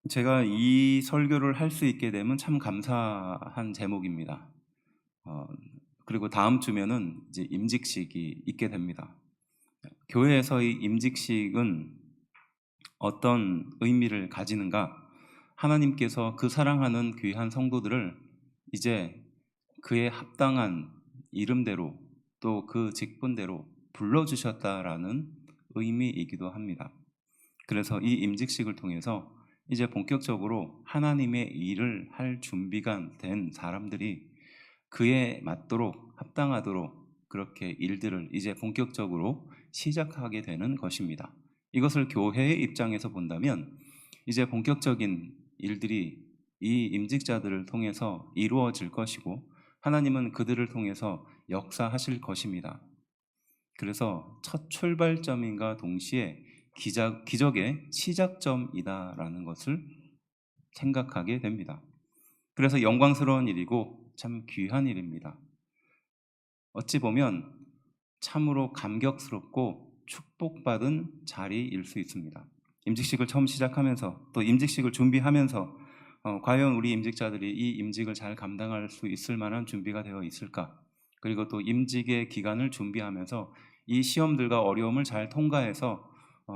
제가 이 설교를 할 수 있게 되면 참 감사한 제목입니다. 어, 그리고 다음 주면은 이제 임직식이 있게 됩니다. 교회에서의 임직식은 어떤 의미를 가지는가? 하나님께서 그 사랑하는 귀한 성도들을 이제 그의 합당한 이름대로 또 그 직분대로 불러주셨다라는 의미이기도 합니다. 그래서 이 임직식을 통해서 이제 본격적으로 하나님의 일을 할 준비가 된 사람들이 그에 맞도록 합당하도록 그렇게 일들을 이제 본격적으로 시작하게 되는 것입니다. 이것을 교회의 입장에서 본다면 이제 본격적인 일들이 이 임직자들을 통해서 이루어질 것이고 하나님은 그들을 통해서 역사하실 것입니다. 그래서 첫 출발점인가 동시에 기적의 시작점이다라는 것을 생각하게 됩니다. 그래서 영광스러운 일이고 참 귀한 일입니다. 어찌 보면 참으로 감격스럽고 축복받은 자리일 수 있습니다. 임직식을 처음 시작하면서 또 임직식을 준비하면서 과연 우리 임직자들이 이 임직을 잘 감당할 수 있을 만한 준비가 되어 있을까? 그리고 또 임직의 기간을 준비하면서 이 시험들과 어려움을 잘 통과해서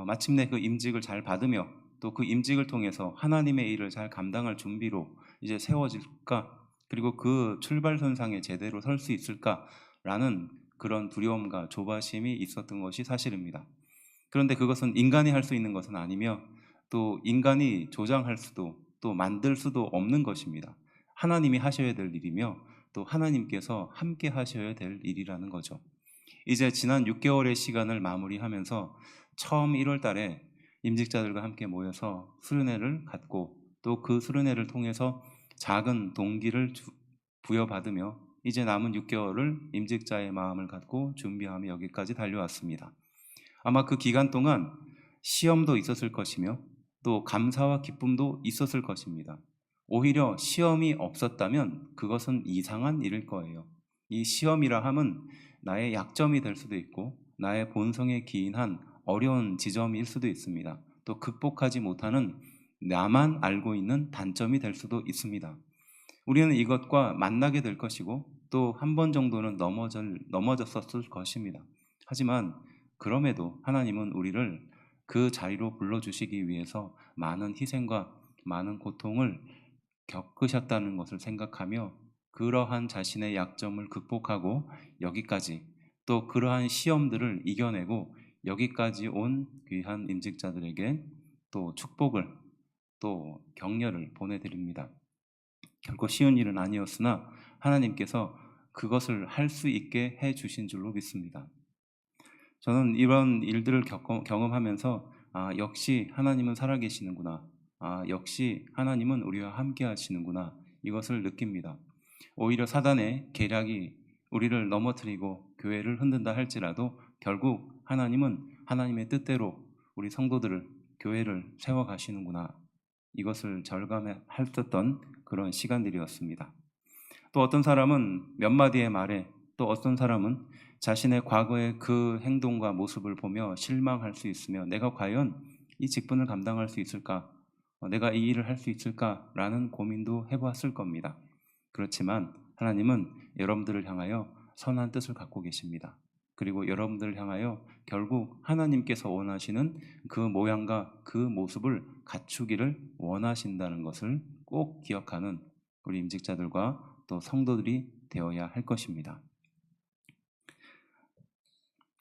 마침내 그 임직을 잘 받으며 또 그 임직을 통해서 하나님의 일을 잘 감당할 준비로 이제 세워질까? 그리고 그 출발선상에 제대로 설 수 있을까라는 그런 두려움과 조바심이 있었던 것이 사실입니다. 그런데 그것은 인간이 할 수 있는 것은 아니며 또 인간이 조장할 수도 또 만들 수도 없는 것입니다. 하나님이 하셔야 될 일이며 또 하나님께서 함께 하셔야 될 일이라는 거죠. 이제 지난 6개월의 시간을 마무리하면서 처음 1월 달에 임직자들과 함께 모여서 수련회를 갖고 또 그 수련회를 통해서 작은 동기를 부여받으며 이제 남은 6개월을 임직자의 마음을 갖고 준비하며 여기까지 달려왔습니다. 아마 그 기간 동안 시험도 있었을 것이며 또 감사와 기쁨도 있었을 것입니다. 오히려 시험이 없었다면 그것은 이상한 일일 거예요. 이 시험이라 함은 나의 약점이 될 수도 있고 나의 본성에 기인한 어려운 지점일 수도 있습니다. 또 극복하지 못하는 나만 알고 있는 단점이 될 수도 있습니다. 우리는 이것과 만나게 될 것이고 또 한 번 정도는 넘어졌었을 것입니다. 하지만 그럼에도 하나님은 우리를 그 자리로 불러주시기 위해서 많은 희생과 많은 고통을 겪으셨다는 것을 생각하며 그러한 자신의 약점을 극복하고 여기까지 또 그러한 시험들을 이겨내고 여기까지 온 귀한 임직자들에게 또 축복을 또 격려를 보내드립니다. 결코 쉬운 일은 아니었으나 하나님께서 그것을 할 수 있게 해 주신 줄로 믿습니다. 저는 이런 일들을 경험하면서 역시 하나님은 살아계시는구나. 역시 하나님은 우리와 함께 하시는구나. 이것을 느낍니다. 오히려 사단의 계략이 우리를 넘어뜨리고 교회를 흔든다 할지라도 결국 하나님은 하나님의 뜻대로 우리 성도들을 교회를 세워가시는구나. 이것을 절감했었던 그런 시간들이었습니다. 또 어떤 사람은 몇 마디의 말에 또 어떤 사람은 자신의 과거의 그 행동과 모습을 보며 실망할 수 있으며 내가 과연 이 직분을 감당할 수 있을까? 내가 이 일을 할 수 있을까라는 고민도 해보았을 겁니다. 그렇지만 하나님은 여러분들을 향하여 선한 뜻을 갖고 계십니다. 그리고 여러분들을 향하여 결국 하나님께서 원하시는 그 모양과 그 모습을 갖추기를 원하신다는 것을 꼭 기억하는 우리 임직자들과 또 성도들이 되어야 할 것입니다.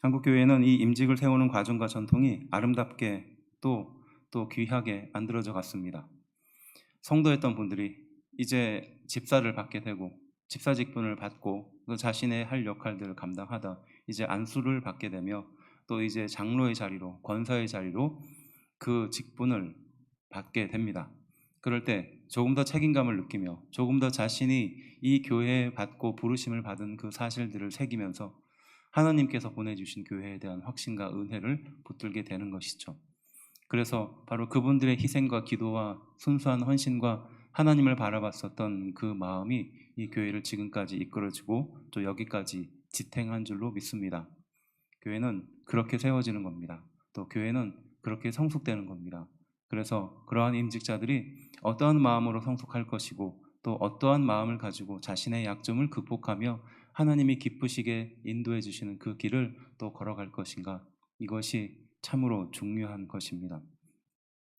한국교회는 이 임직을 세우는 과정과 전통이 아름답게 또 귀하게 만들어져 갔습니다. 성도였던 분들이 이제 집사를 받게 되고 집사 직분을 받고 또 자신의 할 역할들을 감당하다 이제 안수를 받게 되며 또 이제 장로의 자리로 권사의 자리로 그 직분을 받게 됩니다. 그럴 때 조금 더 책임감을 느끼며 조금 더 자신이 이 교회에 받고 부르심을 받은 그 사실들을 새기면서 하나님께서 보내주신 교회에 대한 확신과 은혜를 붙들게 되는 것이죠. 그래서 바로 그분들의 희생과 기도와 순수한 헌신과 하나님을 바라봤었던 그 마음이 이 교회를 지금까지 이끌어주고 또 여기까지 지탱한 줄로 믿습니다. 교회는 그렇게 세워지는 겁니다. 또 교회는 그렇게 성숙되는 겁니다. 그래서 그러한 임직자들이 어떠한 마음으로 성숙할 것이고 또 어떠한 마음을 가지고 자신의 약점을 극복하며 하나님이 기쁘시게 인도해 주시는 그 길을 또 걸어갈 것인가, 이것이 참으로 중요한 것입니다.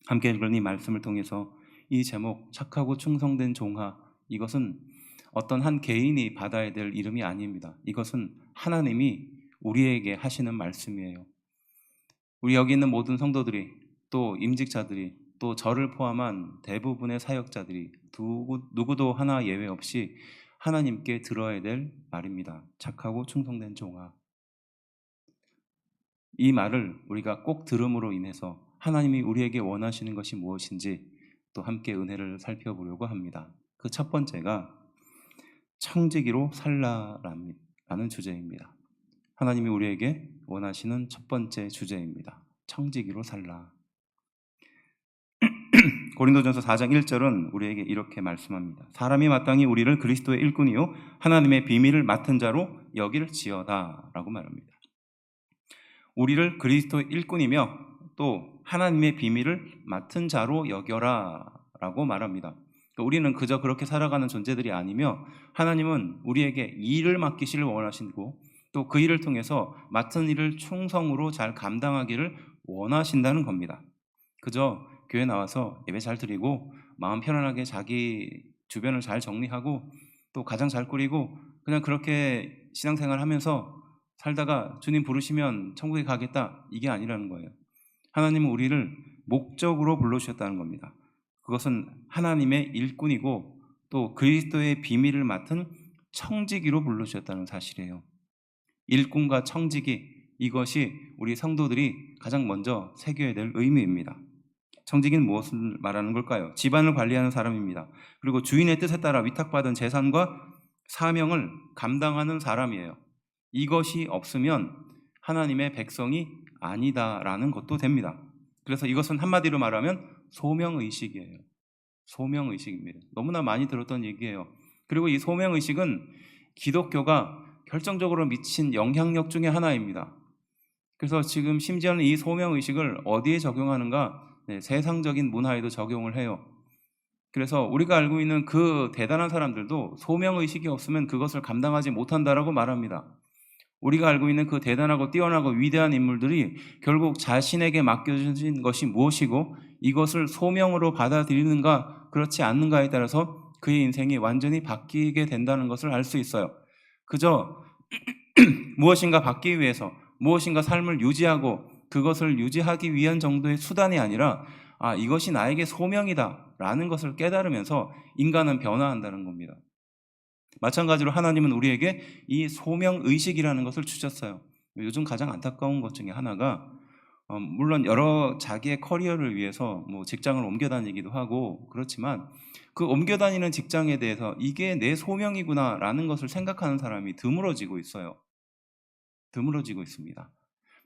함께 읽은 이 말씀을 통해서 이 제목 착하고 충성된 종하, 이것은 어떤 한 개인이 받아야 될 이름이 아닙니다. 이것은 하나님이 우리에게 하시는 말씀이에요. 우리 여기 있는 모든 성도들이, 또 임직자들이, 또 저를 포함한 대부분의 사역자들이 누구도 하나 예외 없이 하나님께 들어야 될 말입니다. 착하고 충성된 종아. 이 말을 우리가 꼭 들음으로 인해서 하나님이 우리에게 원하시는 것이 무엇인지 또 함께 은혜를 살펴보려고 합니다. 그 첫 번째가 청지기로 살라라는 주제입니다. 하나님이 우리에게 원하시는 첫 번째 주제입니다. 청지기로 살라. 고린도전서 4장 1절은 우리에게 이렇게 말씀합니다. 사람이 마땅히 우리를 그리스도의 일꾼이요 하나님의 비밀을 맡은 자로 여길지어다 라고 말합니다. 우리를 그리스도의 일꾼이며 또 하나님의 비밀을 맡은 자로 여겨라 라고 말합니다. 그러니까 우리는 그저 그렇게 살아가는 존재들이 아니며 하나님은 우리에게 일을 맡기시를 원하시고 또 그 일을 통해서 맡은 일을 충성으로 잘 감당하기를 원하신다는 겁니다. 그저 교회 나와서 예배 잘 드리고 마음 편안하게 자기 주변을 잘 정리하고 또 가정 잘 꾸리고 그냥 그렇게 신앙생활 하면서 살다가 주님 부르시면 천국에 가겠다, 이게 아니라는 거예요. 하나님은 우리를 목적으로 불러주셨다는 겁니다. 그것은 하나님의 일꾼이고 또 그리스도의 비밀을 맡은 청지기로 불러주셨다는 사실이에요. 일꾼과 청지기, 이것이 우리 성도들이 가장 먼저 새겨야 될 의미입니다. 청지기는 무엇을 말하는 걸까요? 집안을 관리하는 사람입니다. 그리고 주인의 뜻에 따라 위탁받은 재산과 사명을 감당하는 사람이에요. 이것이 없으면 하나님의 백성이 아니다라는 것도 됩니다. 그래서 이것은 한마디로 말하면 소명의식이에요. 소명의식입니다. 너무나 많이 들었던 얘기예요. 그리고 이 소명의식은 기독교가 결정적으로 미친 영향력 중에 하나입니다. 그래서 지금 심지어는 이 소명의식을 어디에 적용하는가? 세상적인 문화에도 적용을 해요. 그래서 우리가 알고 있는 그 대단한 사람들도 소명의식이 없으면 그것을 감당하지 못한다라고 말합니다. 우리가 알고 있는 그 대단하고 뛰어나고 위대한 인물들이 결국 자신에게 맡겨진 것이 무엇이고 이것을 소명으로 받아들이는가 그렇지 않는가에 따라서 그의 인생이 완전히 바뀌게 된다는 것을 알 수 있어요. 그저 무엇인가 받기 위해서 무엇인가 삶을 유지하고 그것을 유지하기 위한 정도의 수단이 아니라 이것이 나에게 소명이다 라는 것을 깨달으면서 인간은 변화한다는 겁니다. 마찬가지로 하나님은 우리에게 이 소명의식이라는 것을 주셨어요. 요즘 가장 안타까운 것 중에 하나가 물론 여러 자기의 커리어를 위해서 직장을 옮겨 다니기도 하고 그렇지만 그 옮겨 다니는 직장에 대해서 이게 내 소명이구나 라는 것을 생각하는 사람이 드물어지고 있어요. 드물어지고 있습니다.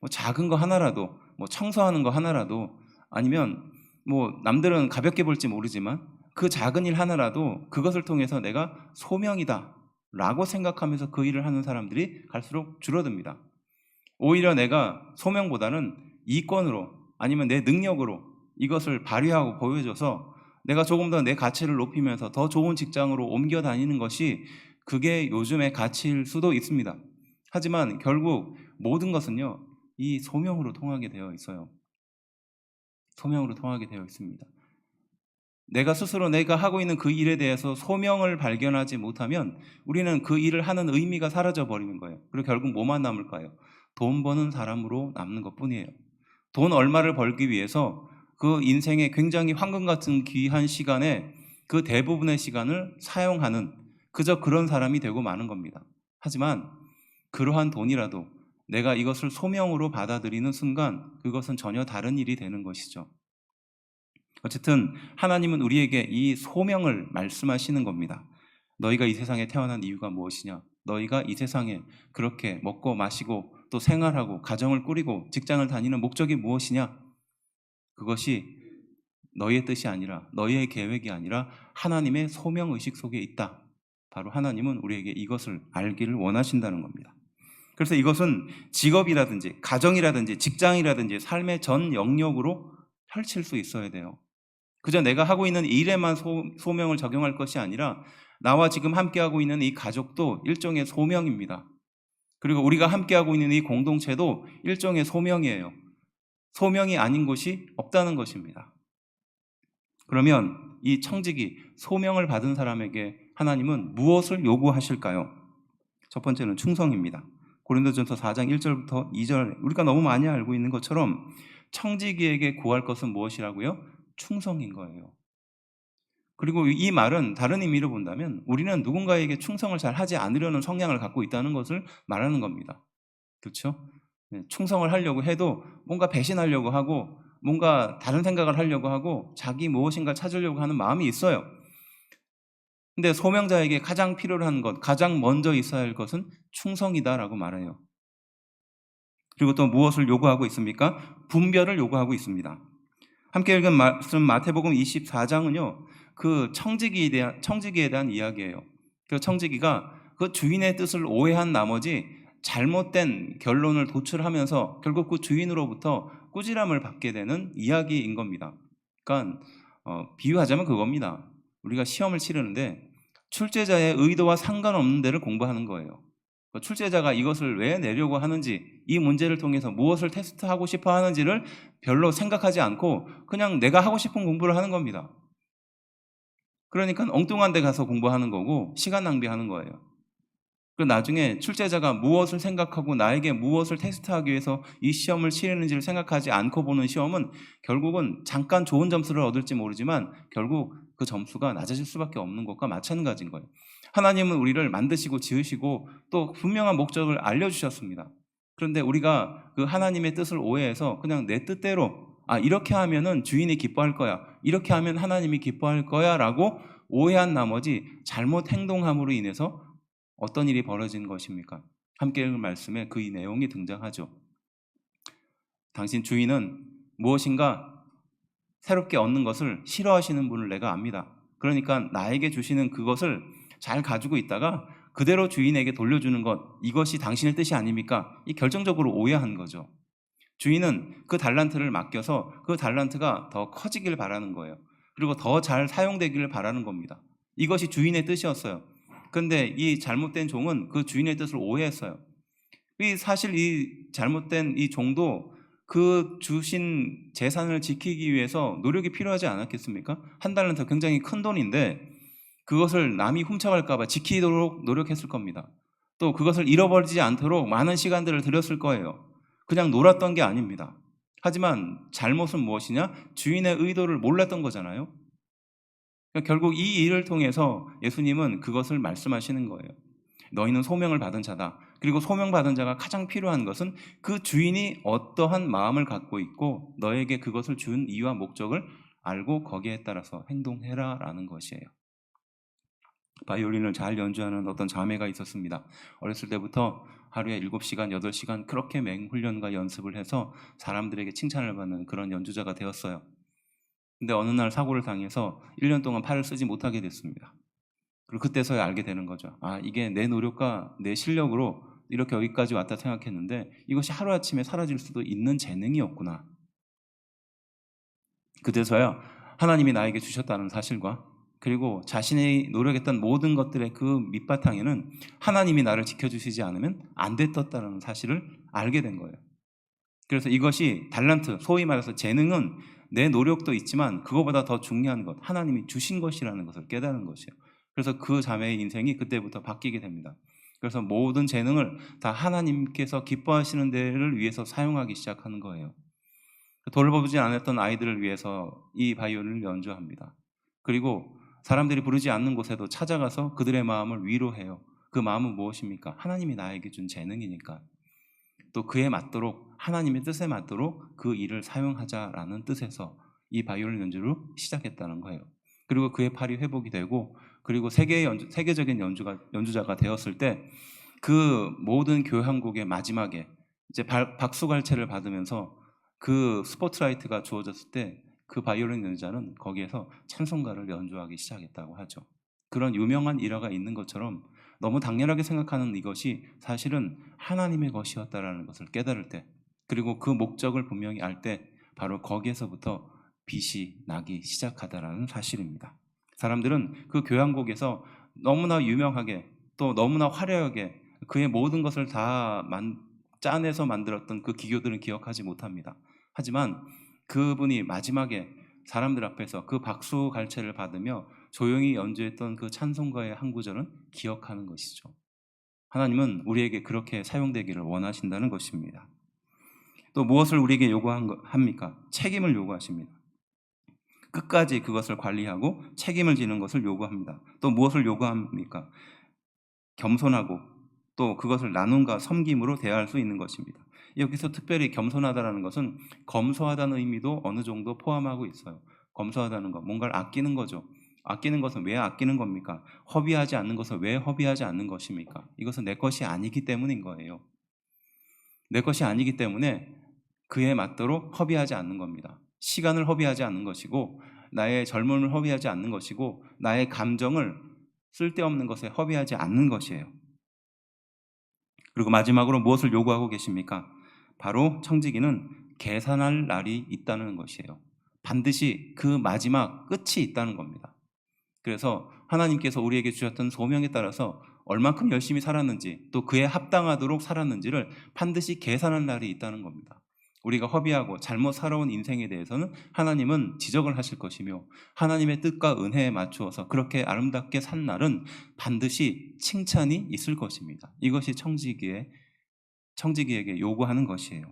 작은 거 하나라도 청소하는 거 하나라도 아니면 남들은 가볍게 볼지 모르지만 그 작은 일 하나라도 그것을 통해서 내가 소명이다 라고 생각하면서 그 일을 하는 사람들이 갈수록 줄어듭니다. 오히려 내가 소명보다는 이권으로 아니면 내 능력으로 이것을 발휘하고 보여줘서 내가 조금 더 내 가치를 높이면서 더 좋은 직장으로 옮겨 다니는 것이 그게 요즘의 가치일 수도 있습니다. 하지만 결국 모든 것은요, 이 소명으로 통하게 되어 있어요. 소명으로 통하게 되어 있습니다. 내가 스스로 내가 하고 있는 그 일에 대해서 소명을 발견하지 못하면 우리는 그 일을 하는 의미가 사라져 버리는 거예요. 그리고 결국 뭐만 남을까요? 돈 버는 사람으로 남는 것뿐이에요. 돈 얼마를 벌기 위해서 그 인생의 굉장히 황금 같은 귀한 시간에 그 대부분의 시간을 사용하는 그저 그런 사람이 되고 마는 겁니다. 하지만 그러한 돈이라도 내가 이것을 소명으로 받아들이는 순간 그것은 전혀 다른 일이 되는 것이죠. 어쨌든 하나님은 우리에게 이 소명을 말씀하시는 겁니다. 너희가 이 세상에 태어난 이유가 무엇이냐? 너희가 이 세상에 그렇게 먹고 마시고 또 생활하고 가정을 꾸리고 직장을 다니는 목적이 무엇이냐? 그것이 너희의 뜻이 아니라 너희의 계획이 아니라 하나님의 소명의식 속에 있다. 바로 하나님은 우리에게 이것을 알기를 원하신다는 겁니다. 그래서 이것은 직업이라든지 가정이라든지 직장이라든지 삶의 전 영역으로 펼칠 수 있어야 돼요. 그저 내가 하고 있는 일에만 소명을 적용할 것이 아니라 나와 지금 함께하고 있는 이 가족도 일종의 소명입니다. 그리고 우리가 함께하고 있는 이 공동체도 일종의 소명이에요. 소명이 아닌 곳이 없다는 것입니다. 그러면 이 청지기, 소명을 받은 사람에게 하나님은 무엇을 요구하실까요? 첫 번째는 충성입니다. 고린도전서 4장 1절부터 2절, 우리가 너무 많이 알고 있는 것처럼 청지기에게 구할 것은 무엇이라고요? 충성인 거예요. 그리고 이 말은 다른 의미로 본다면 우리는 누군가에게 충성을 잘 하지 않으려는 성향을 갖고 있다는 것을 말하는 겁니다. 그렇죠? 충성을 하려고 해도 뭔가 배신하려고 하고 뭔가 다른 생각을 하려고 하고 자기 무엇인가 찾으려고 하는 마음이 있어요. 근데 소명자에게 가장 필요로 한 것, 가장 먼저 있어야 할 것은 충성이다라고 말해요. 그리고 또 무엇을 요구하고 있습니까? 분별을 요구하고 있습니다. 함께 읽은 말씀 마태복음 24장은요. 그 청지기에 대한 이야기예요. 그 청지기가 그 주인의 뜻을 오해한 나머지 잘못된 결론을 도출하면서 결국 그 주인으로부터 꾸지람을 받게 되는 이야기인 겁니다. 그러니까 비유하자면 그겁니다. 우리가 시험을 치르는데 출제자의 의도와 상관없는 데를 공부하는 거예요. 출제자가 이것을 왜 내려고 하는지, 이 문제를 통해서 무엇을 테스트하고 싶어 하는지를 별로 생각하지 않고 그냥 내가 하고 싶은 공부를 하는 겁니다. 그러니까 엉뚱한 데 가서 공부하는 거고 시간 낭비하는 거예요. 그리고 나중에 출제자가 무엇을 생각하고 나에게 무엇을 테스트하기 위해서 이 시험을 치르는지를 생각하지 않고 보는 시험은 결국은 잠깐 좋은 점수를 얻을지 모르지만 결국 그 점수가 낮아질 수밖에 없는 것과 마찬가지인 거예요. 하나님은 우리를 만드시고 지으시고 또 분명한 목적을 알려주셨습니다. 그런데 우리가 그 하나님의 뜻을 오해해서 그냥 내 뜻대로 이렇게 하면은 주인이 기뻐할 거야, 이렇게 하면 하나님이 기뻐할 거야 라고 오해한 나머지 잘못 행동함으로 인해서 어떤 일이 벌어진 것입니까? 함께 읽은 말씀에 그 이 내용이 등장하죠. 당신 주인은 무엇인가 새롭게 얻는 것을 싫어하시는 분을 내가 압니다. 그러니까 나에게 주시는 그것을 잘 가지고 있다가 그대로 주인에게 돌려주는 것, 이것이 당신의 뜻이 아닙니까? 이 결정적으로 오해한 거죠. 주인은 그 달란트를 맡겨서 그 달란트가 더 커지길 바라는 거예요. 그리고 더 잘 사용되기를 바라는 겁니다. 이것이 주인의 뜻이었어요. 그런데 이 잘못된 종은 그 주인의 뜻을 오해했어요. 사실 이 잘못된 이 종도 그 주신 재산을 지키기 위해서 노력이 필요하지 않았겠습니까? 한 달란트 굉장히 큰 돈인데 그것을 남이 훔쳐갈까 봐 지키도록 노력했을 겁니다. 또 그것을 잃어버리지 않도록 많은 시간들을 들였을 거예요. 그냥 놀았던 게 아닙니다. 하지만 잘못은 무엇이냐? 주인의 의도를 몰랐던 거잖아요. 그러니까 결국 이 일을 통해서 예수님은 그것을 말씀하시는 거예요. 너희는 소명을 받은 자다. 그리고 소명받은 자가 가장 필요한 것은 그 주인이 어떠한 마음을 갖고 있고 너에게 그것을 준 이유와 목적을 알고 거기에 따라서 행동해라 라는 것이에요. 바이올린을 잘 연주하는 어떤 자매가 있었습니다. 어렸을 때부터 하루에 7시간, 8시간 그렇게 맹훈련과 연습을 해서 사람들에게 칭찬을 받는 그런 연주자가 되었어요. 근데 어느 날 사고를 당해서 1년 동안 팔을 쓰지 못하게 됐습니다. 그리고 그때서야 알게 되는 거죠. 이게 내 노력과 내 실력으로 이렇게 여기까지 왔다 생각했는데 이것이 하루아침에 사라질 수도 있는 재능이었구나. 그때서야 하나님이 나에게 주셨다는 사실과 그리고 자신이 노력했던 모든 것들의 그 밑바탕에는 하나님이 나를 지켜주시지 않으면 안 됐었다는 사실을 알게 된 거예요. 그래서 이것이 달란트, 소위 말해서 재능은 내 노력도 있지만 그거보다 더 중요한 것, 하나님이 주신 것이라는 것을 깨달은 것이에요. 그래서 그 자매의 인생이 그때부터 바뀌게 됩니다. 그래서 모든 재능을 다 하나님께서 기뻐하시는 데를 위해서 사용하기 시작하는 거예요. 돌보지 않았던 아이들을 위해서 이 바이올린을 연주합니다. 그리고 사람들이 부르지 않는 곳에도 찾아가서 그들의 마음을 위로해요. 그 마음은 무엇입니까? 하나님이 나에게 준 재능이니까. 또 그에 맞도록 하나님의 뜻에 맞도록 그 일을 사용하자라는 뜻에서 이 바이올린 연주를 시작했다는 거예요. 그리고 그의 팔이 회복이 되고 그리고 세계적인 연주자가 되었을 때 그 모든 교향곡의 마지막에 이제 박수갈채를 받으면서 그 스포트라이트가 주어졌을 때 그 바이올린 연주자는 거기에서 찬송가를 연주하기 시작했다고 하죠. 그런 유명한 일화가 있는 것처럼 너무 당연하게 생각하는 이것이 사실은 하나님의 것이었다라는 것을 깨달을 때, 그리고 그 목적을 분명히 알 때 바로 거기에서부터 빛이 나기 시작하다라는 사실입니다. 사람들은 그 교향곡에서 너무나 유명하게 또 너무나 화려하게 그의 모든 것을 다 짜내서 만들었던 그 기교들은 기억하지 못합니다. 하지만 그분이 마지막에 사람들 앞에서 그 박수 갈채를 받으며 조용히 연주했던 그 찬송가의 한 구절은 기억하는 것이죠. 하나님은 우리에게 그렇게 사용되기를 원하신다는 것입니다. 또 무엇을 우리에게 요구합니까? 책임을 요구하십니다. 끝까지 그것을 관리하고 책임을 지는 것을 요구합니다. 또 무엇을 요구합니까? 겸손하고 또 그것을 나눔과 섬김으로 대할 수 있는 것입니다. 여기서 특별히 겸손하다는 것은 검소하다는 의미도 어느 정도 포함하고 있어요. 검소하다는 것, 뭔가를 아끼는 거죠. 아끼는 것은 왜 아끼는 겁니까? 허비하지 않는 것은 왜 허비하지 않는 것입니까? 이것은 내 것이 아니기 때문인 거예요. 내 것이 아니기 때문에 그에 맞도록 허비하지 않는 겁니다. 시간을 허비하지 않는 것이고, 나의 젊음을 허비하지 않는 것이고, 나의 감정을 쓸데없는 것에 허비하지 않는 것이에요. 그리고 마지막으로 무엇을 요구하고 계십니까? 바로 청지기는 계산할 날이 있다는 것이에요. 반드시 그 마지막 끝이 있다는 겁니다. 그래서 하나님께서 우리에게 주셨던 소명에 따라서 얼만큼 열심히 살았는지, 또 그에 합당하도록 살았는지를 반드시 계산할 날이 있다는 겁니다. 우리가 허비하고 잘못 살아온 인생에 대해서는 하나님은 지적을 하실 것이며, 하나님의 뜻과 은혜에 맞추어서 그렇게 아름답게 산 날은 반드시 칭찬이 있을 것입니다. 이것이 청지기에게 요구하는 것이에요.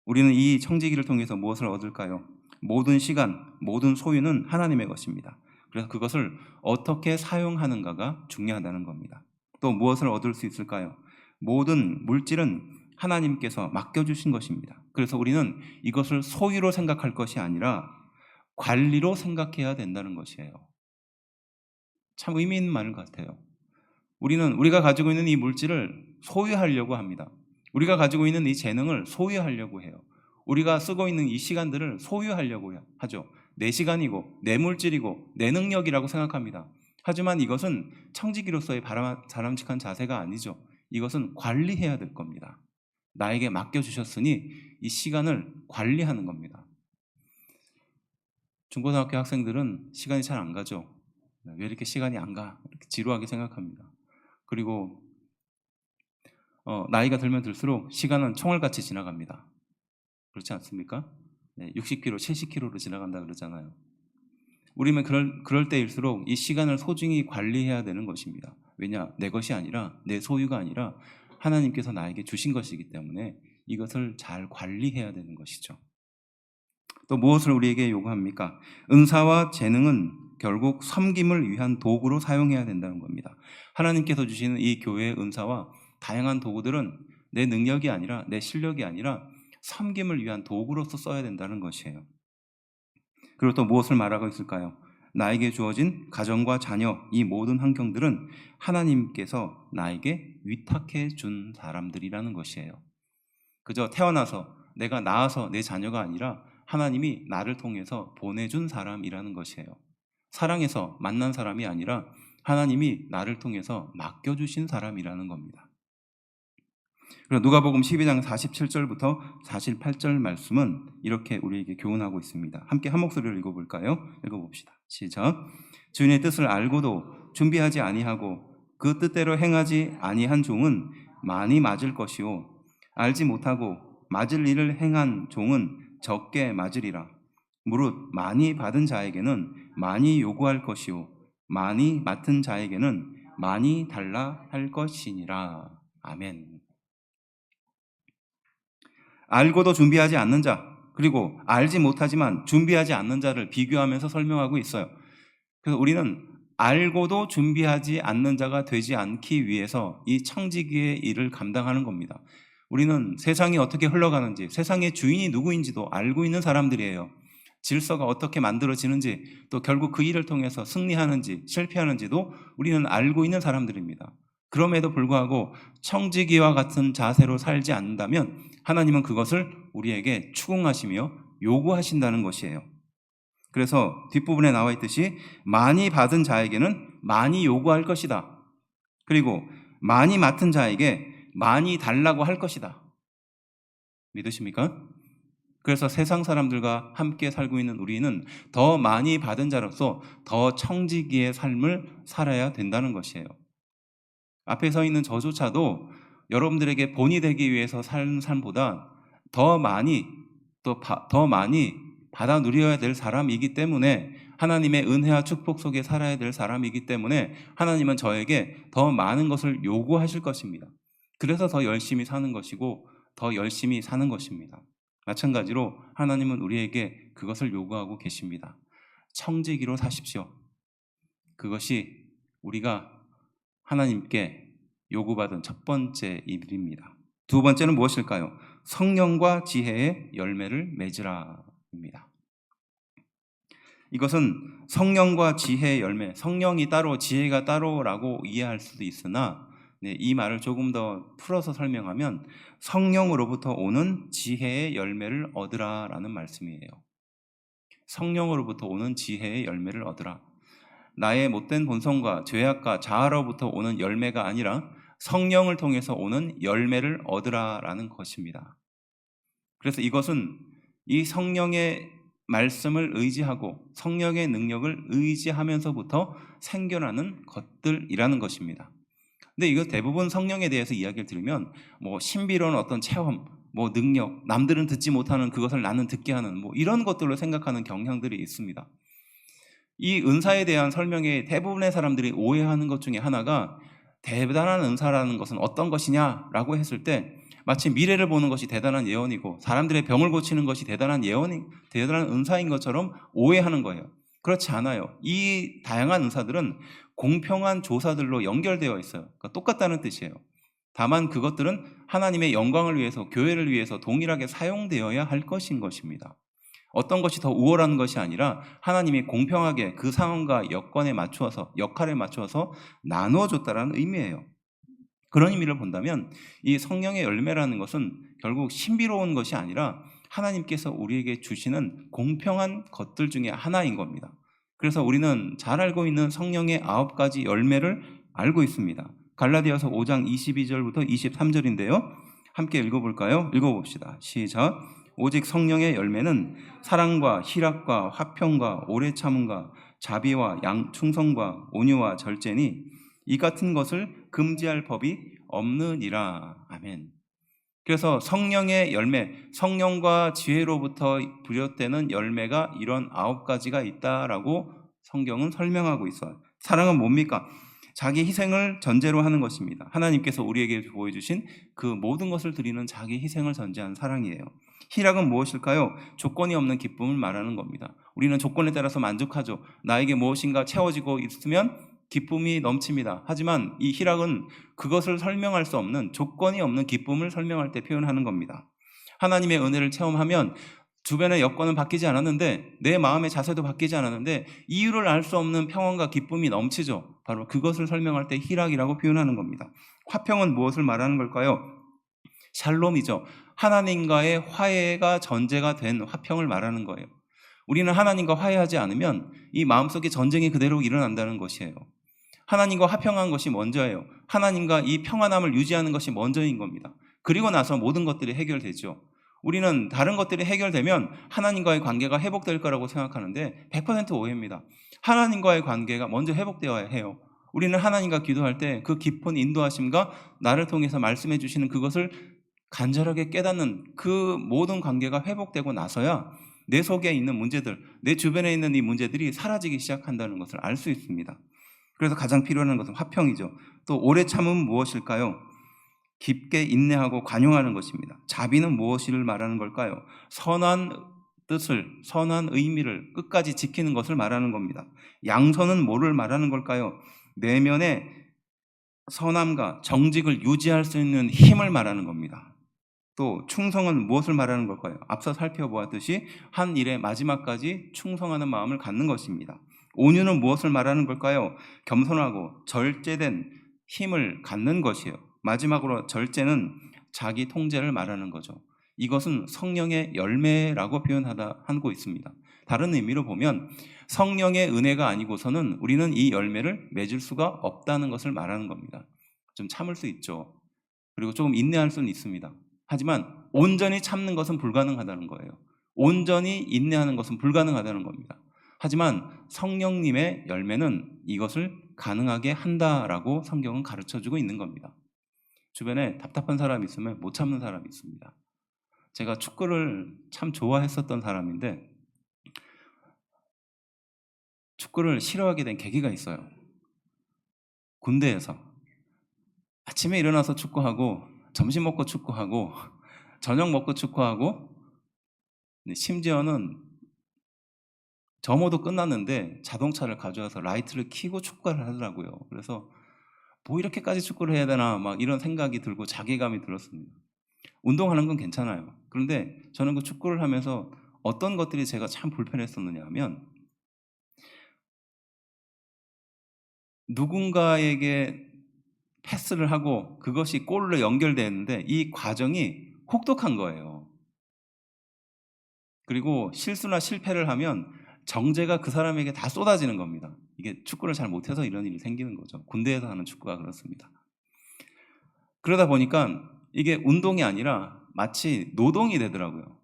우리는 이 청지기를 통해서 무엇을 얻을까요? 모든 시간, 모든 소유는 하나님의 것입니다. 그래서 그것을 어떻게 사용하는가가 중요하다는 겁니다. 또 무엇을 얻을 수 있을까요? 모든 물질은 하나님께서 맡겨주신 것입니다. 그래서 우리는 이것을 소유로 생각할 것이 아니라 관리로 생각해야 된다는 것이에요. 참 의미 있는 말 같아요. 우리가 가지고 있는 이 물질을 소유하려고 합니다. 우리가 가지고 있는 이 재능을 소유하려고 해요. 우리가 쓰고 있는 이 시간들을 소유하려고 하죠. 내 시간이고 내 물질이고 내 능력이라고 생각합니다. 하지만 이것은 청지기로서의 바람직한 자세가 아니죠. 이것은 관리해야 될 겁니다. 나에게 맡겨주셨으니 이 시간을 관리하는 겁니다. 중고등학교 학생들은 시간이 잘 안 가죠. 왜 이렇게 시간이 안 가? 이렇게 지루하게 생각합니다. 그리고 나이가 들면 들수록 시간은 총알같이 지나갑니다. 그렇지 않습니까? 60km, 70km로 지나간다 그러잖아요. 우리는 그럴 때일수록 이 시간을 소중히 관리해야 되는 것입니다. 왜냐? 내 것이 아니라, 내 소유가 아니라 하나님께서 나에게 주신 것이기 때문에 이것을 잘 관리해야 되는 것이죠. 또 무엇을 우리에게 요구합니까? 은사와 재능은 결국 섬김을 위한 도구로 사용해야 된다는 겁니다. 하나님께서 주시는 이 교회의 은사와 다양한 도구들은 내 능력이 아니라, 내 실력이 아니라 섬김을 위한 도구로서 써야 된다는 것이에요. 그리고 또 무엇을 말하고 있을까요? 나에게 주어진 가정과 자녀, 이 모든 환경들은 하나님께서 나에게 위탁해 준 사람들이라는 것이에요. 그저 태어나서 내가 낳아서 내 자녀가 아니라 하나님이 나를 통해서 보내준 사람이라는 것이에요. 사랑해서 만난 사람이 아니라 하나님이 나를 통해서 맡겨주신 사람이라는 겁니다. 그리고 누가복음 12장 47절부터 48절 말씀은 이렇게 우리에게 교훈하고 있습니다. 함께 한 목소리로 읽어볼까요? 읽어봅시다. 시작. 주인의 뜻을 알고도 준비하지 아니하고 그 뜻대로 행하지 아니한 종은 많이 맞을 것이요 알지 못하고 맞을 일을 행한 종은 적게 맞으리라. 무릇 많이 받은 자에게는 많이 요구할 것이요 많이 맡은 자에게는 많이 달라 할 것이니라. 아멘. 알고도 준비하지 않는 자, 그리고 알지 못하지만 준비하지 않는 자를 비교하면서 설명하고 있어요. 그래서 우리는 알고도 준비하지 않는 자가 되지 않기 위해서 이 청지기의 일을 감당하는 겁니다. 우리는 세상이 어떻게 흘러가는지, 세상의 주인이 누구인지도 알고 있는 사람들이에요. 질서가 어떻게 만들어지는지, 또 결국 그 일을 통해서 승리하는지 실패하는지도 우리는 알고 있는 사람들입니다. 그럼에도 불구하고 청지기와 같은 자세로 살지 않는다면 하나님은 그것을 우리에게 추궁하시며 요구하신다는 것이에요. 그래서 뒷부분에 나와 있듯이 많이 받은 자에게는 많이 요구할 것이다. 그리고 많이 맡은 자에게 많이 달라고 할 것이다. 믿으십니까? 그래서 세상 사람들과 함께 살고 있는 우리는 더 많이 받은 자로서 더 청지기의 삶을 살아야 된다는 것이에요. 앞에 서 있는 저조차도 여러분들에게 본이 되기 위해서 사는 삶보다 더 많이 더 많이 받아 누려야 될 사람이기 때문에, 하나님의 은혜와 축복 속에 살아야 될 사람이기 때문에 하나님은 저에게 더 많은 것을 요구하실 것입니다. 그래서 더 열심히 사는 것이고 더 열심히 사는 것입니다. 마찬가지로 하나님은 우리에게 그것을 요구하고 계십니다. 청지기로 사십시오. 그것이 우리가 하나님께 요구받은 첫 번째 일입니다. 두 번째는 무엇일까요? 성령과 지혜의 열매를 맺으라입니다. 이것은 성령과 지혜의 열매, 성령이 따로 지혜가 따로라고 이해할 수도 있으나, 이 말을 조금 더 풀어서 설명하면 성령으로부터 오는 지혜의 열매를 얻으라라는 말씀이에요. 성령으로부터 오는 지혜의 열매를 얻으라. 나의 못된 본성과 죄악과 자아로부터 오는 열매가 아니라 성령을 통해서 오는 열매를 얻으라라는 것입니다. 그래서 이것은 이 성령의 말씀을 의지하고 성령의 능력을 의지하면서부터 생겨나는 것들이라는 것입니다. 근데 이거 대부분 성령에 대해서 이야기를 들으면 신비로운 어떤 체험, 능력, 남들은 듣지 못하는 그것을 나는 듣게 하는 이런 것들로 생각하는 경향들이 있습니다. 이 은사에 대한 설명에 대부분의 사람들이 오해하는 것 중에 하나가, 대단한 은사라는 것은 어떤 것이냐라고 했을 때 마치 미래를 보는 것이 대단한 예언이고 사람들의 병을 고치는 것이 대단한 은사인 것처럼 오해하는 거예요. 그렇지 않아요. 이 다양한 은사들은 공평한 조사들로 연결되어 있어요. 그러니까 똑같다는 뜻이에요. 다만 그것들은 하나님의 영광을 위해서, 교회를 위해서 동일하게 사용되어야 할 것인 것입니다. 어떤 것이 더 우월한 것이 아니라 하나님이 공평하게 그 상황과 여건에 맞추어서, 역할에 맞추어서 나누어줬다라는 의미예요. 그런 의미를 본다면 이 성령의 열매라는 것은 결국 신비로운 것이 아니라 하나님께서 우리에게 주시는 공평한 것들 중에 하나인 겁니다. 그래서 우리는 잘 알고 있는 성령의 9가지 열매를 알고 있습니다. 갈라디아서 5장 22절부터 23절인데요. 함께 읽어볼까요? 읽어봅시다. 시작. 오직 성령의 열매는 사랑과 희락과 화평과 오래 참음과 자비와 충성과 온유와 절제니 이 같은 것을 금지할 법이 없느니라. 아멘. 그래서 성령의 열매, 성령과 지혜로부터 비롯되는 열매가 이런 9가지가 있다라고 성경은 설명하고 있어요. 사랑은 뭡니까? 자기 희생을 전제로 하는 것입니다. 하나님께서 우리에게 보여주신 그 모든 것을 드리는 자기 희생을 전제한 사랑이에요. 희락은 무엇일까요? 조건이 없는 기쁨을 말하는 겁니다. 우리는 조건에 따라서 만족하죠. 나에게 무엇인가 채워지고 있으면 기쁨이 넘칩니다. 하지만 이 희락은 그것을 설명할 수 없는, 조건이 없는 기쁨을 설명할 때 표현하는 겁니다. 하나님의 은혜를 체험하면 주변의 여건은 바뀌지 않았는데, 내 마음의 자세도 바뀌지 않았는데 이유를 알 수 없는 평안과 기쁨이 넘치죠. 바로 그것을 설명할 때 희락이라고 표현하는 겁니다. 화평은 무엇을 말하는 걸까요? 샬롬이죠. 하나님과의 화해가 전제가 된 화평을 말하는 거예요. 우리는 하나님과 화해하지 않으면 이 마음속에 전쟁이 그대로 일어난다는 것이에요. 하나님과 화평한 것이 먼저예요. 하나님과 이 평안함을 유지하는 것이 먼저인 겁니다. 그리고 나서 모든 것들이 해결되죠. 우리는 다른 것들이 해결되면 하나님과의 관계가 회복될 거라고 생각하는데 100% 오해입니다. 하나님과의 관계가 먼저 회복되어야 해요. 우리는 하나님과 기도할 때 그 깊은 인도하심과 나를 통해서 말씀해 주시는 그것을 간절하게 깨닫는 그 모든 관계가 회복되고 나서야 내 속에 있는 문제들, 내 주변에 있는 이 문제들이 사라지기 시작한다는 것을 알 수 있습니다. 그래서 가장 필요한 것은 화평이죠. 또 오래 참음은 무엇일까요? 깊게 인내하고 관용하는 것입니다. 자비는 무엇을 말하는 걸까요? 선한 뜻을, 선한 의미를 끝까지 지키는 것을 말하는 겁니다. 양선은 뭐를 말하는 걸까요? 내면의 선함과 정직을 유지할 수 있는 힘을 말하는 겁니다. 또 충성은 무엇을 말하는 걸까요? 앞서 살펴보았듯이 한 일의 마지막까지 충성하는 마음을 갖는 것입니다. 온유는 무엇을 말하는 걸까요? 겸손하고 절제된 힘을 갖는 것이에요. 마지막으로 절제는 자기 통제를 말하는 거죠. 이것은 성령의 열매라고 하고 있습니다. 다른 의미로 보면 성령의 은혜가 아니고서는 우리는 이 열매를 맺을 수가 없다는 것을 말하는 겁니다. 좀 참을 수 있죠. 그리고 조금 인내할 수는 있습니다. 하지만 온전히 참는 것은 불가능하다는 거예요. 온전히 인내하는 것은 불가능하다는 겁니다. 하지만 성령님의 열매는 이것을 가능하게 한다라고 성경은 가르쳐주고 있는 겁니다. 주변에 답답한 사람이 있으면 못 참는 사람이 있습니다. 제가 축구를 참 좋아했었던 사람인데 축구를 싫어하게 된 계기가 있어요. 군대에서 아침에 일어나서 축구하고 점심 먹고 축구하고 저녁 먹고 축구하고 심지어는 점호도 끝났는데 자동차를 가져와서 라이트를 켜고 축구를 하더라고요. 그래서 뭐 이렇게까지 축구를 해야 되나 막 이런 생각이 들고 자괴감이 들었습니다. 운동하는 건 괜찮아요. 그런데 저는 그 축구를 하면서 어떤 것들이 제가 참 불편했었느냐 하면 누군가에게 패스를 하고 그것이 골로 연결되는데 이 과정이 혹독한 거예요. 그리고 실수나 실패를 하면 정죄가 그 사람에게 다 쏟아지는 겁니다. 이게 축구를 잘 못해서 이런 일이 생기는 거죠. 군대에서 하는 축구가 그렇습니다. 그러다 보니까 이게 운동이 아니라 마치 노동이 되더라고요.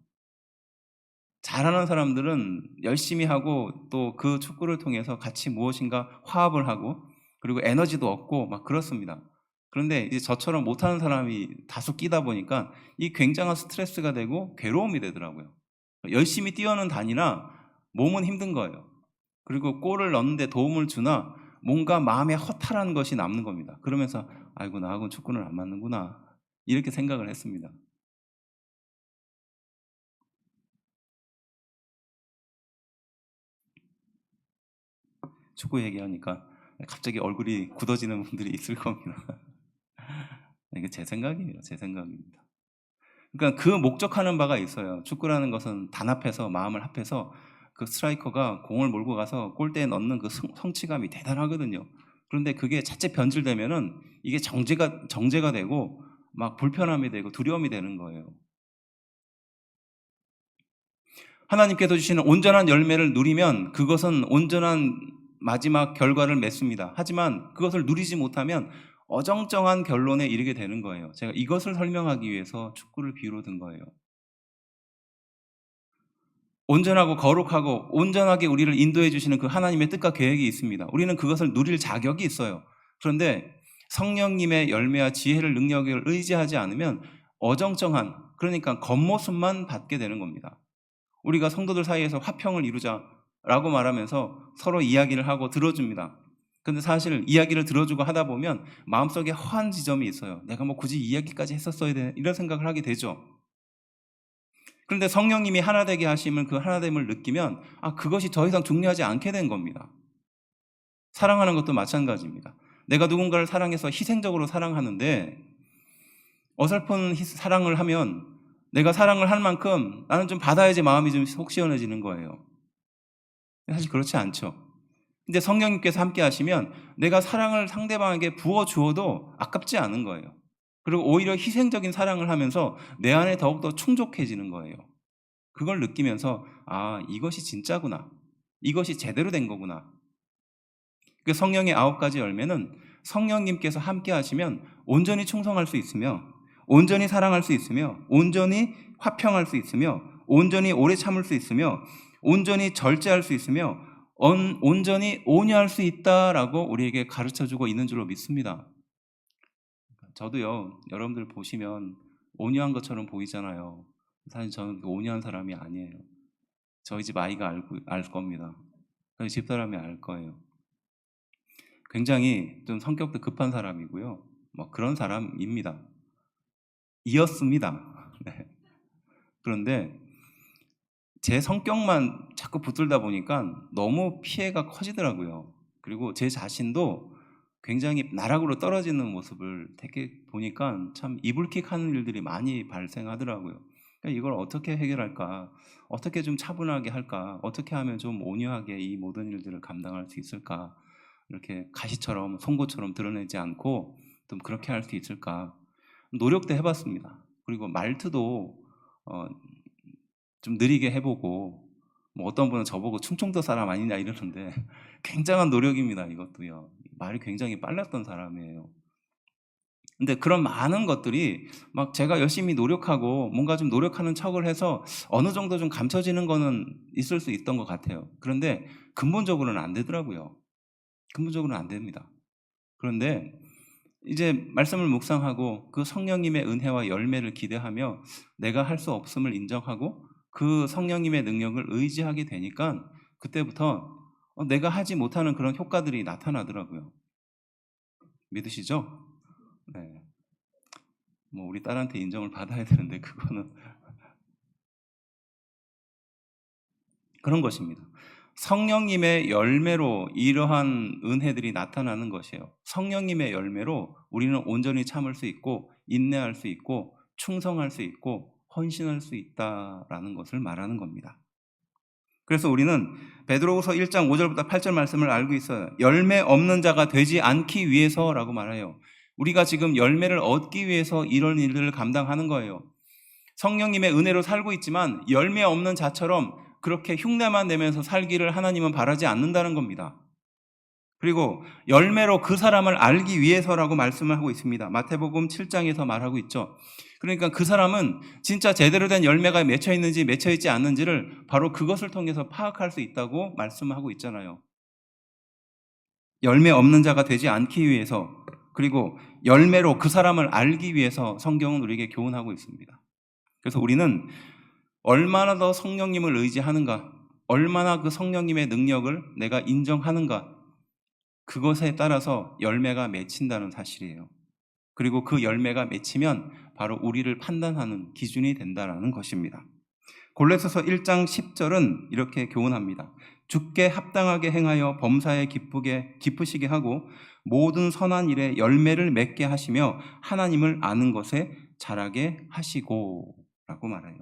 잘하는 사람들은 열심히 하고 또 그 축구를 통해서 같이 무엇인가 화합을 하고 그리고 에너지도 얻고 막 그렇습니다. 그런데 이제 저처럼 못하는 사람이 다수 끼다 보니까 이 굉장한 스트레스가 되고 괴로움이 되더라고요. 열심히 뛰어는 다니나 몸은 힘든 거예요. 그리고 골을 넣는데 도움을 주나 뭔가 마음에 허탈한 것이 남는 겁니다. 그러면서 아이고 나하고는 축구는 안 맞는구나 이렇게 생각을 했습니다. 축구 얘기하니까 갑자기 얼굴이 굳어지는 분들이 있을 겁니다. 이게 제 생각이에요. 제 생각입니다. 그러니까 그 목적하는 바가 있어요. 축구라는 것은 단합해서 마음을 합해서 그 스트라이커가 공을 몰고 가서 골대에 넣는 그 성취감이 대단하거든요. 그런데 그게 자칫 변질되면은 이게 정제가 되고 막 불편함이 되고 두려움이 되는 거예요. 하나님께서 주시는 온전한 열매를 누리면 그것은 온전한 마지막 결과를 맺습니다. 하지만 그것을 누리지 못하면 어정쩡한 결론에 이르게 되는 거예요. 제가 이것을 설명하기 위해서 축구를 비유로 든 거예요. 온전하고 거룩하고 온전하게 우리를 인도해 주시는 그 하나님의 뜻과 계획이 있습니다. 우리는 그것을 누릴 자격이 있어요. 그런데 성령님의 열매와 지혜를 능력을 의지하지 않으면 어정쩡한 그러니까 겉모습만 받게 되는 겁니다. 우리가 성도들 사이에서 화평을 이루자라고 말하면서 서로 이야기를 하고 들어줍니다. 근데 사실 이야기를 들어주고 하다 보면 마음속에 허한 지점이 있어요. 내가 뭐 굳이 이야기까지 했었어야 되나 이런 생각을 하게 되죠. 그런데 성령님이 하나 되게 하시면 그 하나됨을 느끼면 그것이 더 이상 중요하지 않게 된 겁니다. 사랑하는 것도 마찬가지입니다. 내가 누군가를 사랑해서 희생적으로 사랑하는데 어설픈 사랑을 하면 내가 사랑을 할 만큼 나는 좀 받아야지 마음이 좀 속 시원해지는 거예요. 사실 그렇지 않죠. 근데 성령님께서 함께 하시면 내가 사랑을 상대방에게 부어주어도 아깝지 않은 거예요. 그리고 오히려 희생적인 사랑을 하면서 내 안에 더욱더 충족해지는 거예요. 그걸 느끼면서 이것이 진짜구나. 이것이 제대로 된 거구나. 그 성령의 9가지 열매는 성령님께서 함께 하시면 온전히 충성할 수 있으며 온전히 사랑할 수 있으며 온전히 화평할 수 있으며 온전히 오래 참을 수 있으며 온전히 절제할 수 있으며 온전히 온유할 수 있다라고 우리에게 가르쳐주고 있는 줄로 믿습니다. 저도요, 여러분들 보시면 온유한 것처럼 보이잖아요. 사실 저는 온유한 사람이 아니에요. 저희 집 아이가 알 겁니다. 저희 집사람이 알 거예요. 굉장히 좀 성격도 급한 사람이고요. 뭐 그런 사람입니다. 이었습니다. 네. 그런데 제 성격만 자꾸 붙들다 보니까 너무 피해가 커지더라고요. 그리고 제 자신도 굉장히 나락으로 떨어지는 모습을 되게 보니까 참 이불킥하는 일들이 많이 발생하더라고요. 그러니까 이걸 어떻게 해결할까? 어떻게 좀 차분하게 할까? 어떻게 하면 좀 온유하게 이 모든 일들을 감당할 수 있을까? 이렇게 가시처럼 송곳처럼 드러내지 않고 좀 그렇게 할 수 있을까? 노력도 해봤습니다. 그리고 말투도 좀 느리게 해보고 뭐 어떤 분은 저보고 충청도 사람 아니냐 이러는데 굉장한 노력입니다. 이것도요. 말이 굉장히 빨랐던 사람이에요. 근데 그런 많은 것들이 막 제가 열심히 노력하고 뭔가 좀 노력하는 척을 해서 어느 정도 좀 감춰지는 거는 있을 수 있던 것 같아요. 그런데 근본적으로는 안 되더라고요. 근본적으로는 안 됩니다. 그런데 이제 말씀을 묵상하고 그 성령님의 은혜와 열매를 기대하며 내가 할 수 없음을 인정하고 그 성령님의 능력을 의지하게 되니까 그때부터 내가 하지 못하는 그런 효과들이 나타나더라고요. 믿으시죠? 네. 뭐 우리 딸한테 인정을 받아야 되는데 그거는 그런 것입니다. 성령님의 열매로 이러한 은혜들이 나타나는 것이에요. 성령님의 열매로 우리는 온전히 참을 수 있고 인내할 수 있고 충성할 수 있고 헌신할 수 있다라는 것을 말하는 겁니다. 그래서 우리는 베드로후서 1장 5절부터 8절 말씀을 알고 있어요. 열매 없는 자가 되지 않기 위해서라고 말해요. 우리가 지금 열매를 얻기 위해서 이런 일들을 감당하는 거예요. 성령님의 은혜로 살고 있지만 열매 없는 자처럼 그렇게 흉내만 내면서 살기를 하나님은 바라지 않는다는 겁니다. 그리고 열매로 그 사람을 알기 위해서라고 말씀을 하고 있습니다. 마태복음 7장에서 말하고 있죠. 그러니까 그 사람은 진짜 제대로 된 열매가 맺혀 있는지 맺혀 있지 않는지를 바로 그것을 통해서 파악할 수 있다고 말씀하고 있잖아요. 열매 없는 자가 되지 않기 위해서, 그리고 열매로 그 사람을 알기 위해서 성경은 우리에게 교훈하고 있습니다. 그래서 우리는 얼마나 더 성령님을 의지하는가, 얼마나 그 성령님의 능력을 내가 인정하는가, 그것에 따라서 열매가 맺힌다는 사실이에요. 그리고 그 열매가 맺히면 바로 우리를 판단하는 기준이 된다는 것입니다. 골로새서 1장 10절은 이렇게 교훈합니다. 주께 합당하게 행하여 범사에 기쁘시게 하고 모든 선한 일에 열매를 맺게 하시며 하나님을 아는 것에 자라게 하시고 라고 말해요.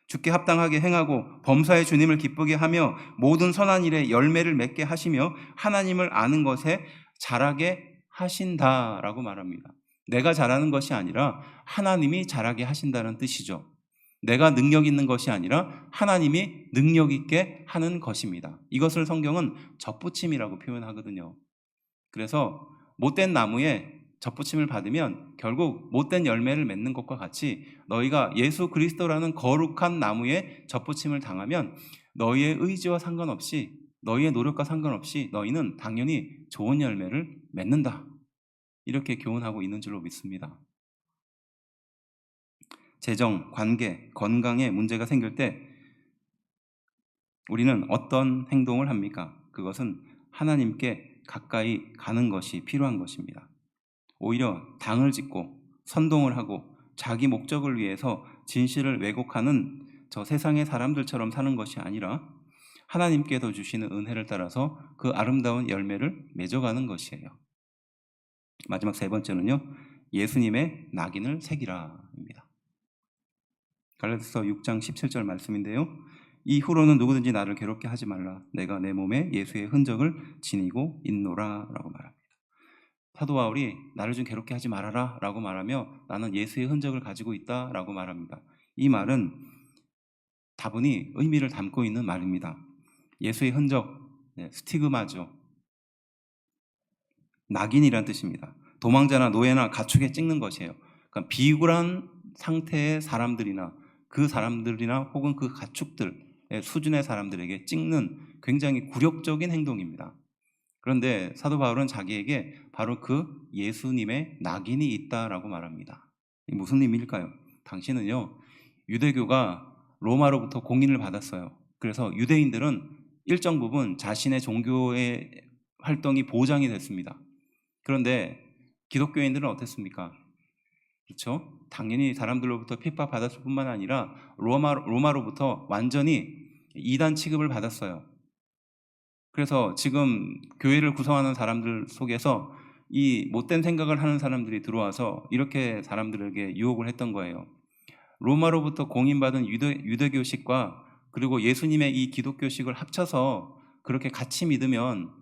주께 합당하게 행하고 범사에 주님을 기쁘게 하며 모든 선한 일에 열매를 맺게 하시며 하나님을 아는 것에 자라게 하신다라고 말합니다. 내가 자라는 것이 아니라 하나님이 자라게 하신다는 뜻이죠. 내가 능력 있는 것이 아니라 하나님이 능력 있게 하는 것입니다. 이것을 성경은 접붙임이라고 표현하거든요. 그래서 못된 나무에 접붙임을 받으면 결국 못된 열매를 맺는 것과 같이 너희가 예수 그리스도라는 거룩한 나무에 접붙임을 당하면 너희의 의지와 상관없이, 너희의 노력과 상관없이 너희는 당연히 좋은 열매를 맺는다. 이렇게 교훈하고 있는 줄로 믿습니다. 재정, 관계, 건강에 문제가 생길 때 우리는 어떤 행동을 합니까? 그것은 하나님께 가까이 가는 것이 필요한 것입니다. 오히려 당을 짓고 선동을 하고 자기 목적을 위해서 진실을 왜곡하는 저 세상의 사람들처럼 사는 것이 아니라 하나님께서 주시는 은혜를 따라서 그 아름다운 열매를 맺어가는 것이에요. 마지막 세 번째는요, 예수님의 낙인을 새기라입니다. 갈라디아서 6장 17절 말씀인데요. 이후로는 누구든지 나를 괴롭게 하지 말라. 내가 내 몸에 예수의 흔적을 지니고 있노라 라고 말합니다. 사도 바울이 나를 좀 괴롭게 하지 말아라 라고 말하며 나는 예수의 흔적을 가지고 있다 라고 말합니다. 이 말은 다분히 의미를 담고 있는 말입니다. 예수의 흔적, 스티그마죠. 낙인이란 뜻입니다. 도망자나 노예나 가축에 찍는 것이에요. 그러니까 비굴한 상태의 사람들이나 그 사람들이나 혹은 그 가축들의 수준의 사람들에게 찍는 굉장히 굴욕적인 행동입니다. 그런데 사도 바울은 자기에게 바로 그 예수님의 낙인이 있다라고 말합니다. 무슨 의미일까요? 당신은요, 유대교가 로마로부터 공인을 받았어요. 그래서 유대인들은 일정 부분 자신의 종교의 활동이 보장이 됐습니다. 그런데 기독교인들은 어땠습니까? 그렇죠? 당연히 사람들로부터 핍박받았을 뿐만 아니라 로마로부터 완전히 이단 취급을 받았어요. 그래서 지금 교회를 구성하는 사람들 속에서 이 못된 생각을 하는 사람들이 들어와서 이렇게 사람들에게 유혹을 했던 거예요. 로마로부터 공인받은 유대교식과 그리고 예수님의 이 기독교식을 합쳐서 그렇게 같이 믿으면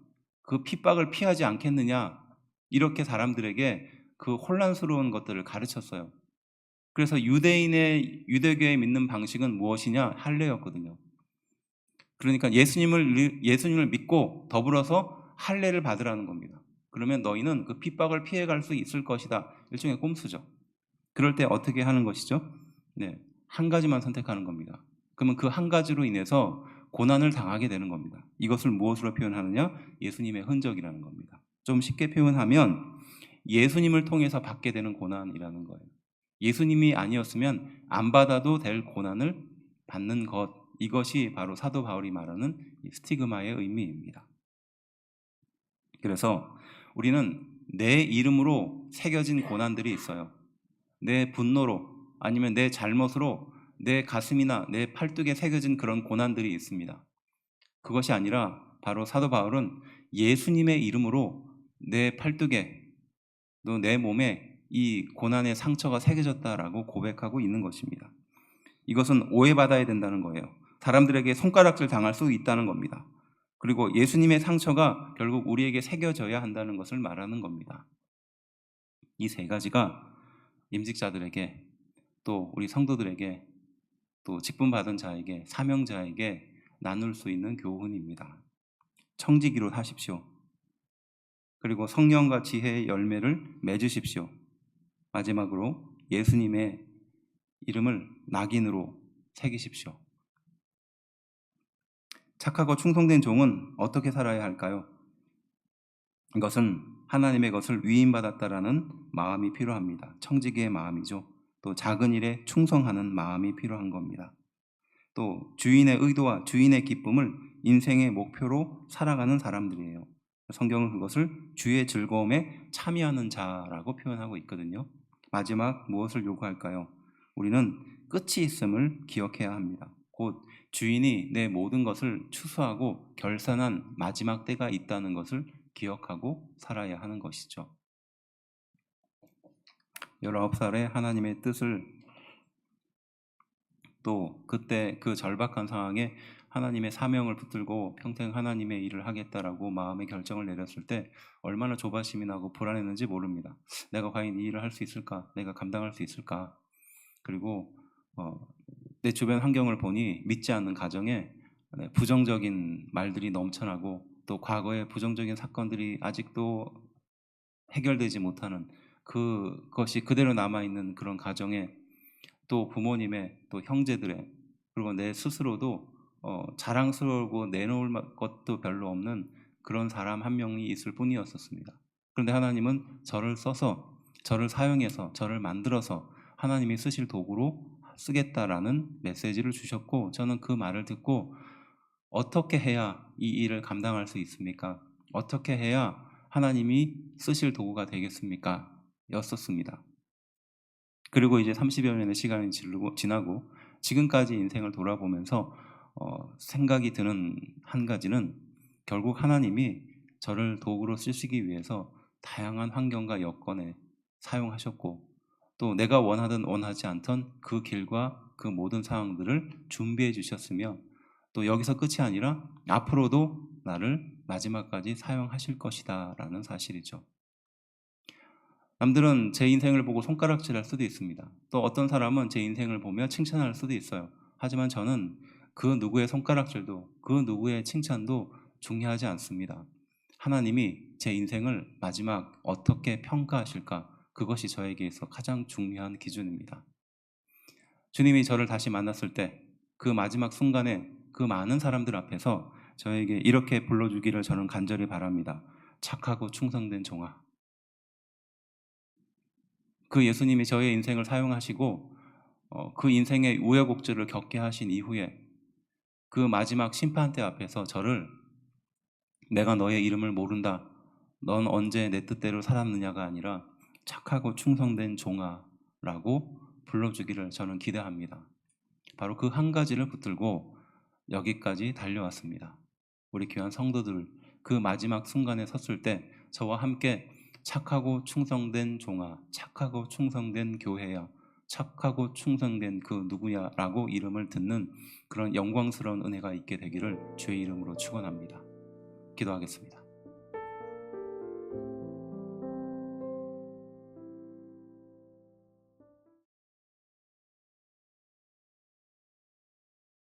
그 핍박을 피하지 않겠느냐, 이렇게 사람들에게 그 혼란스러운 것들을 가르쳤어요. 그래서 유대인의 유대교에 믿는 방식은 무엇이냐? 할례였거든요. 그러니까 예수님을 믿고 더불어서 할례를 받으라는 겁니다. 그러면 너희는 그 핍박을 피해갈 수 있을 것이다. 일종의 꼼수죠. 그럴 때 어떻게 하는 것이죠? 네, 한 가지만 선택하는 겁니다. 그러면 그 한 가지로 인해서 고난을 당하게 되는 겁니다. 이것을 무엇으로 표현하느냐? 예수님의 흔적이라는 겁니다. 좀 쉽게 표현하면 예수님을 통해서 받게 되는 고난이라는 거예요. 예수님이 아니었으면 안 받아도 될 고난을 받는 것, 이것이 바로 사도 바울이 말하는 이 스티그마의 의미입니다. 그래서 우리는 내 이름으로 새겨진 고난들이 있어요. 내 분노로 아니면 내 잘못으로 내 가슴이나 내 팔뚝에 새겨진 그런 고난들이 있습니다. 그것이 아니라 바로 사도 바울은 예수님의 이름으로 내 팔뚝에 또 내 몸에 이 고난의 상처가 새겨졌다라고 고백하고 있는 것입니다. 이것은 오해받아야 된다는 거예요. 사람들에게 손가락질 당할 수 있다는 겁니다. 그리고 예수님의 상처가 결국 우리에게 새겨져야 한다는 것을 말하는 겁니다. 이 세 가지가 임직자들에게 또 우리 성도들에게 또 직분받은 자에게 사명자에게 나눌 수 있는 교훈입니다. 청지기로 하십시오. 그리고 성령과 지혜의 열매를 맺으십시오. 마지막으로 예수님의 이름을 낙인으로 새기십시오. 착하고 충성된 종은 어떻게 살아야 할까요? 이것은 하나님의 것을 위임받았다라는 마음이 필요합니다. 청지기의 마음이죠. 또 작은 일에 충성하는 마음이 필요한 겁니다. 또 주인의 의도와 주인의 기쁨을 인생의 목표로 살아가는 사람들이에요. 성경은 그것을 주의 즐거움에 참여하는 자라고 표현하고 있거든요. 마지막 무엇을 요구할까요? 우리는 끝이 있음을 기억해야 합니다. 곧 주인이 내 모든 것을 추수하고 결산한 마지막 때가 있다는 것을 기억하고 살아야 하는 것이죠. 19살에 하나님의 뜻을 또 그때 그 절박한 상황에 하나님의 사명을 붙들고 평생 하나님의 일을 하겠다라고 마음의 결정을 내렸을 때 얼마나 조바심이 나고 불안했는지 모릅니다. 내가 과연 이 일을 할 수 있을까? 내가 감당할 수 있을까? 그리고 내 주변 환경을 보니 믿지 않는 가정에 부정적인 말들이 넘쳐나고 또 과거의 부정적인 사건들이 아직도 해결되지 못하는 그것이 그대로 남아있는 그런 가정에 또 부모님의 또 형제들의 그리고 내 스스로도 자랑스러우고 내놓을 것도 별로 없는 그런 사람 한 명이 있을 뿐이었었습니다. 그런데 하나님은 저를 써서 저를 사용해서 저를 만들어서 하나님이 쓰실 도구로 쓰겠다라는 메시지를 주셨고 저는 그 말을 듣고 어떻게 해야 이 일을 감당할 수 있습니까? 어떻게 해야 하나님이 쓰실 도구가 되겠습니까? 였었습니다. 그리고 이제 30여 년의 시간이 지나고 지금까지 인생을 돌아보면서 생각이 드는 한 가지는 결국 하나님이 저를 도구로 쓰시기 위해서 다양한 환경과 여건에 사용하셨고 또 내가 원하든 원하지 않던 그 길과 그 모든 상황들을 준비해 주셨으며 또 여기서 끝이 아니라 앞으로도 나를 마지막까지 사용하실 것이다 라는 사실이죠. 남들은 제 인생을 보고 손가락질할 수도 있습니다. 또 어떤 사람은 제 인생을 보며 칭찬할 수도 있어요. 하지만 저는 그 누구의 손가락질도 그 누구의 칭찬도 중요하지 않습니다. 하나님이 제 인생을 마지막 어떻게 평가하실까? 그것이 저에게 있어 가장 중요한 기준입니다. 주님이 저를 다시 만났을 때 그 마지막 순간에 그 많은 사람들 앞에서 저에게 이렇게 불러주기를 저는 간절히 바랍니다. 착하고 충성된 종아. 그 예수님이 저의 인생을 사용하시고 그 인생의 우여곡절을 겪게 하신 이후에 그 마지막 심판대 앞에서 저를 내가 너의 이름을 모른다. 넌 언제 내 뜻대로 살았느냐가 아니라 착하고 충성된 종아라고 불러주기를 저는 기대합니다. 바로 그 한 가지를 붙들고 여기까지 달려왔습니다. 우리 귀한 성도들 그 마지막 순간에 섰을 때 저와 함께 착하고 충성된 종아, 착하고 충성된 교회야, 착하고 충성된 그 누구야 라고 이름을 듣는 그런 영광스러운 은혜가 있게 되기를 주의 이름으로 축원합니다. 기도하겠습니다.